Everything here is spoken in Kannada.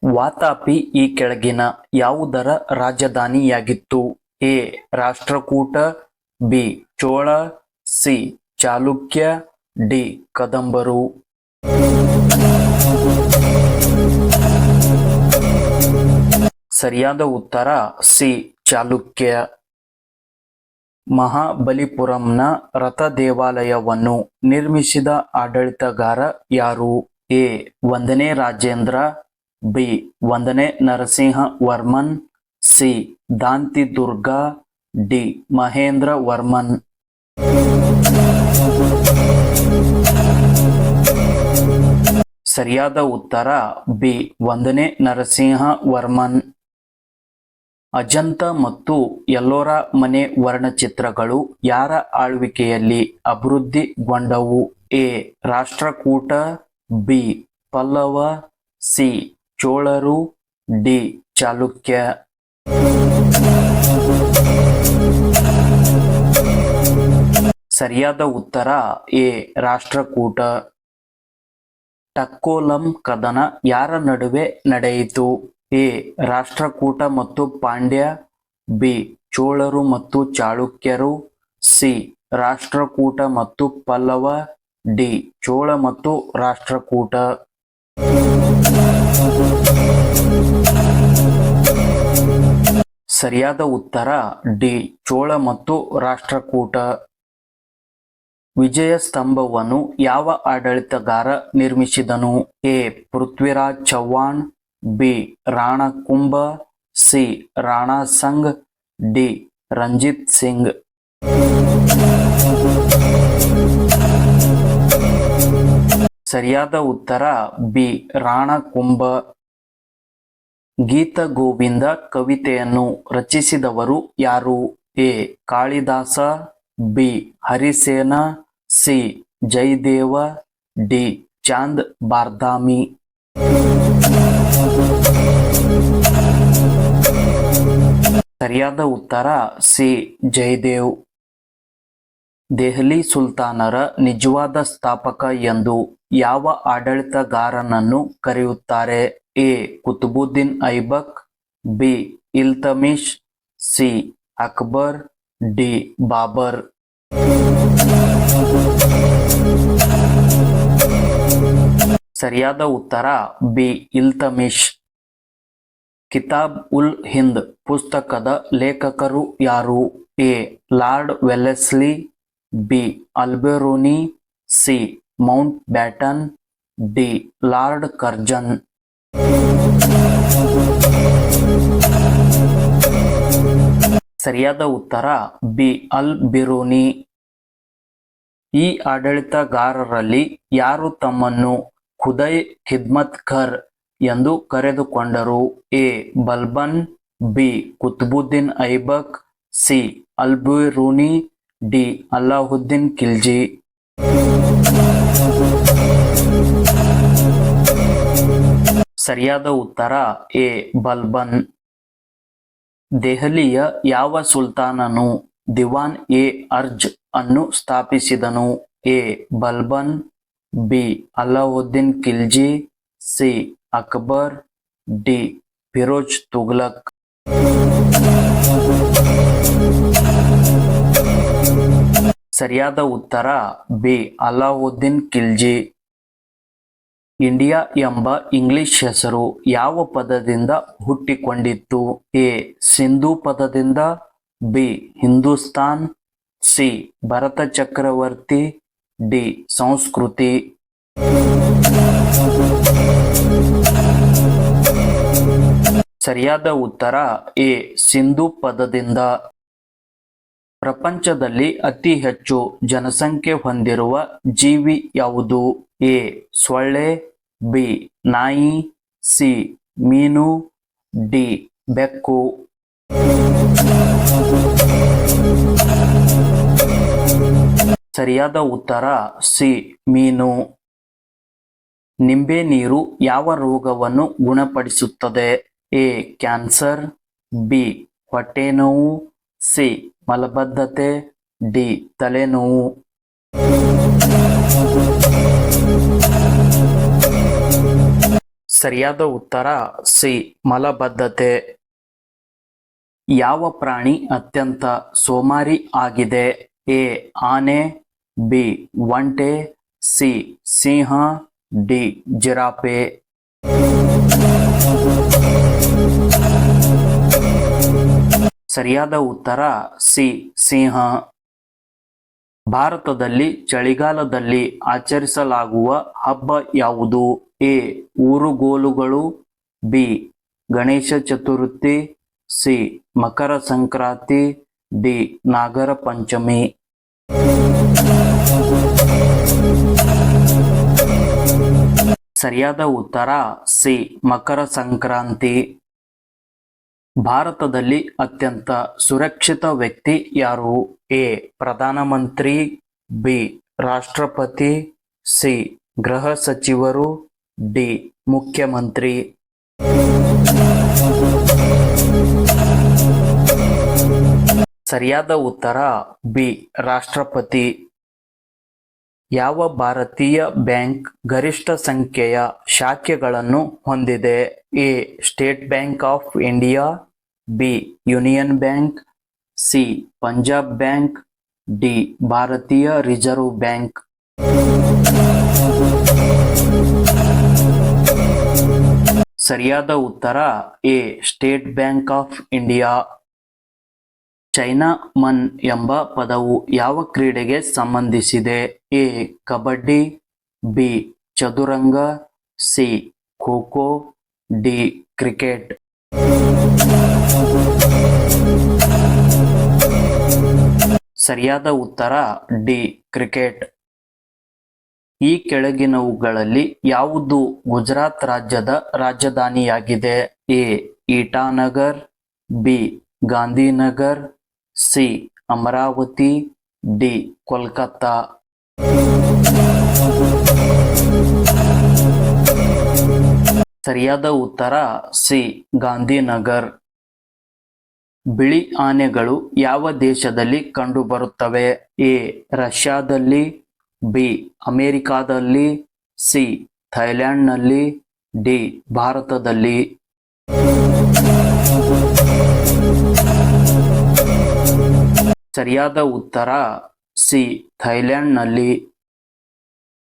ವಾತಾಪಿ ಈ ಕೆಳಗಿನ ಯಾವುದರ ರಾಜಧಾನಿಯಾಗಿತ್ತು? A. Rashtrakuta, B. Chola, C. Chalukya, D. ಕದಂಬರು. ಸರಿಯಾದ ಉತ್ತರ ಸಿ. ಚಾಲುಕ್ಯ. ಮಹಾಬಲಿಪುರಂನ ರಥ ದೇವಾಲಯವನ್ನು ನಿರ್ಮಿಸಿದ ಆಡಳಿತಗಾರ ಯಾರು? ಎ. 1ನೇ ರಾಜೇಂದ್ರ, ಬಿ. 1ನೇ Narasimhavarman, C. Dantidurga, D. Mahendravarman. ಸರಿಯಾದ ಉತ್ತರ ಬಿ. 1ನೇ ನರಸಿಂಹವರ್ಮನ್. ಅಜಂತ ಮತ್ತು ಎಲ್ಲೋರ ಮನೆ ವರ್ಣಚಿತ್ರಗಳು ಯಾರ ಆಳ್ವಿಕೆಯಲ್ಲಿ ಅಭಿವೃದ್ಧಿಗೊಂಡವು? A. Rashtrakuta, B. Pallava, C. ಚೋಳರು, ಡಿ. ಚಾಲುಕ್ಯ. ಸರಿಯಾದ ಉತ್ತರ ಎ. ರಾಷ್ಟ್ರಕೂಟ. ಟಕ್ಕೋಲಂ ಕದನ ಯಾರ ನಡುವೆ ನಡೆಯಿತು? ಎ. ರಾಷ್ಟ್ರಕೂಟ ಮತ್ತು ಪಾಂಡ್ಯ, ಬಿ. ಚೋಳರು ಮತ್ತು ಚಾಳುಕ್ಯರು, ಸಿ. ರಾಷ್ಟ್ರಕೂಟ ಮತ್ತು ಪಲ್ಲವ, ಡಿ. ಚೋಳ ಮತ್ತು ರಾಷ್ಟ್ರಕೂಟ. ಸರಿಯಾದ ಉತ್ತರ ಡಿ. ಚೋಳ ಮತ್ತು ರಾಷ್ಟ್ರಕೂಟ. ವಿಜಯ ಸ್ತಂಭವನ್ನು ಯಾವ ಆಡಳಿತಗಾರ ನಿರ್ಮಿಸಿದನು? A. Prithviraj Chauhan, B. Rana Kumbha, C. Rana Sanga, D. Ranjit Singh. ಸರಿಯಾದ ಉತ್ತರ ಬಿ. ರಾಣಾ ಕುಂಭ. ಗೀತ ಗೋವಿಂದ ಕವಿತೆಯನ್ನು ರಚಿಸಿದವರು ಯಾರು? A. Kalidasa, B. Harisena, C. Jayadeva, D. Chand Bardai. ಸರಿಯಾದ ಉತ್ತರ ಸಿ. ಜಯದೇವ್. ದೆಹಲಿ ಸುಲ್ತಾನರ ನಿಜವಾದ ಸ್ಥಾಪಕ ಎಂದು ಯಾವ ಆಡಳಿತಗಾರನನ್ನು ಕರೆಯುತ್ತಾರೆ? A. Qutubuddin Aibak, B. Iltutmish, C. Akbar, D. Babur. ಸರಿಯಾದ ಉತ್ತರ ಬಿ. ಇಲ್ತಮಿಶ್. ಕಿತಾಬ್ ಉಲ್ ಹಿಂದ್ ಪುಸ್ತಕದ ಲೇಖಕರು ಯಾರು? A. Lord Wellesley, B. Alberuni, C. Mountbatten, D. Lord Curzon. ಸರಿಯಾದ ಉತ್ತರ ಬಿ. ಅಲ್ ಬಿರೂನಿ. ಈ ಆಡಳಿತಗಾರರಲ್ಲಿ ಯಾರು ತಮ್ಮನ್ನು ಖುದೈ ಖಿದ್ಮತ್ ಘರ್ ಎಂದು ಕರೆದುಕೊಂಡರು? A. Balban, B. Qutubuddin Aibak, C. Alberuni, D. Alauddin Khilji. ಸರಿಯಾದ ಉತ್ತರ ಎ. ಬಲ್ಬನ್. ದೆಹಲಿಯ ಯಾವ ಸುಲ್ತಾನನು ದಿವಾನ್ ಎ ಅರ್ಜ್ ಅನ್ನು ಸ್ಥಾಪಿಸಿದನು? A. Balban, B. Alauddin Khilji, C. Akbar, D. Firoz Tughlaq. ಸರಿಯಾದ ಉತ್ತರ ಬಿ. ಅಲ್ಲಾವುದ್ದೀನ್ ಖಿಲ್ಜಿ. ಇಂಡಿಯಾ ಎಂಬ ಇಂಗ್ಲಿಷ್ ಹೆಸರು ಯಾವ ಪದದಿಂದ ಹುಟ್ಟಿಕೊಂಡಿತ್ತು? ಎ. ಸಿಂಧೂ ಪದದಿಂದ, ಬಿ. ಹಿಂದೂಸ್ತಾನ್, ಸಿ. ಭರತ ಚಕ್ರವರ್ತಿ, ಡಿ. ಸಂಸ್ಕೃತಿ. ಸರಿಯಾದ ಉತ್ತರ ಎ. ಸಿಂಧೂ ಪದದಿಂದ. ಪ್ರಪಂಚದಲ್ಲಿ ಅತಿ ಹೆಚ್ಚು ಜನಸಂಖ್ಯೆ ಹೊಂದಿರುವ ಜೀವಿ ಯಾವುದು? ಎ. ಸೊಳ್ಳೆ, ಬಿ. ನಾಯಿ, ಸಿ. ಮೀನು, ಡಿ. ಬೆಕ್ಕು. ಸರಿಯಾದ ಉತ್ತರ ಸಿ. ಮೀನು. ನಿಂಬೆ ನೀರು ಯಾವ ರೋಗವನ್ನು ಗುಣಪಡಿಸುತ್ತದೆ? ಎ. Cancer, B. ಹೊಟ್ಟೆ ನೋವು, ಸಿ. ಮಲಬದ್ಧತೆ, ಡಿ. ತಲೆನೋವು. ಸರಿಯಾದ ಉತ್ತರ ಸಿ ಮಲಬದ್ಧತೆ. ಯಾವ ಪ್ರಾಣಿ ಅತ್ಯಂತ ಸೋಮಾರಿ ಆಗಿದೆ? ಎ ಆನೆ, ಬಿ ಒಂಟೆ, ಸಿ ಸಿಂಹ, ಡಿ ಜಿರಾಫೆ. ಸರಿಯಾದ ಉತ್ತರ ಸಿ ಸಿಂಹ. ಭಾರತದಲ್ಲಿ ಚಳಿಗಾಲದಲ್ಲಿ ಆಚರಿಸಲಾಗುವ ಹಬ್ಬ ಯಾವುದು? ಎ ಊರುಗೋಲುಗಳು, B Ganesh Chaturthi, C Makar Sankranti, D Nagara Panchami. ಸರಿಯಾದ ಉತ್ತರ ಸಿ ಮಕರ ಸಂಕ್ರಾಂತಿ. ಭಾರತದಲ್ಲಿ ಅತ್ಯಂತ ಸುರಕ್ಷಿತ ವ್ಯಕ್ತಿ ಯಾರು? ಎ ಪ್ರಧಾನಮಂತ್ರಿ, ಬಿ ರಾಷ್ಟ್ರಪತಿ, ಸಿ ಗೃಹ ಸಚಿವರು, ಡಿ ಮುಖ್ಯಮಂತ್ರಿ. ಸರಿಯಾದ ಉತ್ತರ ಬಿ ರಾಷ್ಟ್ರಪತಿ. ಯಾವ ಭಾರತೀಯ ಬ್ಯಾಂಕ್ ಗರಿಷ್ಠ ಸಂಖ್ಯೆಯ ಶಾಖೆಗಳನ್ನು ಹೊಂದಿದೆ? A State Bank of India, B Union Bank, C Punjab Bank, D Bharatiya Reserve Bank. ಸರಿಯಾದ ಉತ್ತರ A State Bank of India. Chinaman ಎಂಬ ಪದವು ಯಾವ ಕ್ರೀಡೆಗೆ ಸಂಬಂಧಿಸಿದೆ? ಎ ಕಬಡ್ಡಿ, ಬಿ ಚದುರಂಗ, ಸಿ ಖೋ-ಖೋ, ಡಿ ಕ್ರಿಕೆಟ್. ಸರಿಯಾದ ಉತ್ತರ ಡಿ ಕ್ರಿಕೆಟ್. ಈ ಕೆಳಗಿನವುಗಳಲ್ಲಿ ಯಾವುದು ಗುಜರಾತ್ ರಾಜ್ಯದ ರಾಜಧಾನಿಯಾಗಿದೆ? A Itanagar, B Gandhinagar, C Amaravati, D Kolkata. ಸರಿಯಾದ ಉತ್ತರ ಸಿ ಗಾಂಧಿನಗರ್. ಬಿಳಿ ಆನೆಗಳು ಯಾವ ದೇಶದಲ್ಲಿ ಕಂಡುಬರುತ್ತವೆ? ಎ ರಷ್ಯಾದಲ್ಲಿ, ಬಿ ಅಮೆರಿಕಾದಲ್ಲಿ, ಸಿ ಥೈಲ್ಯಾಂಡ್ನಲ್ಲಿ, ಡಿ ಭಾರತದಲ್ಲಿ. ಸರಿಯಾದ ಉತ್ತರ ಸಿ ಥೈಲ್ಯಾಂಡ್ನಲ್ಲಿ.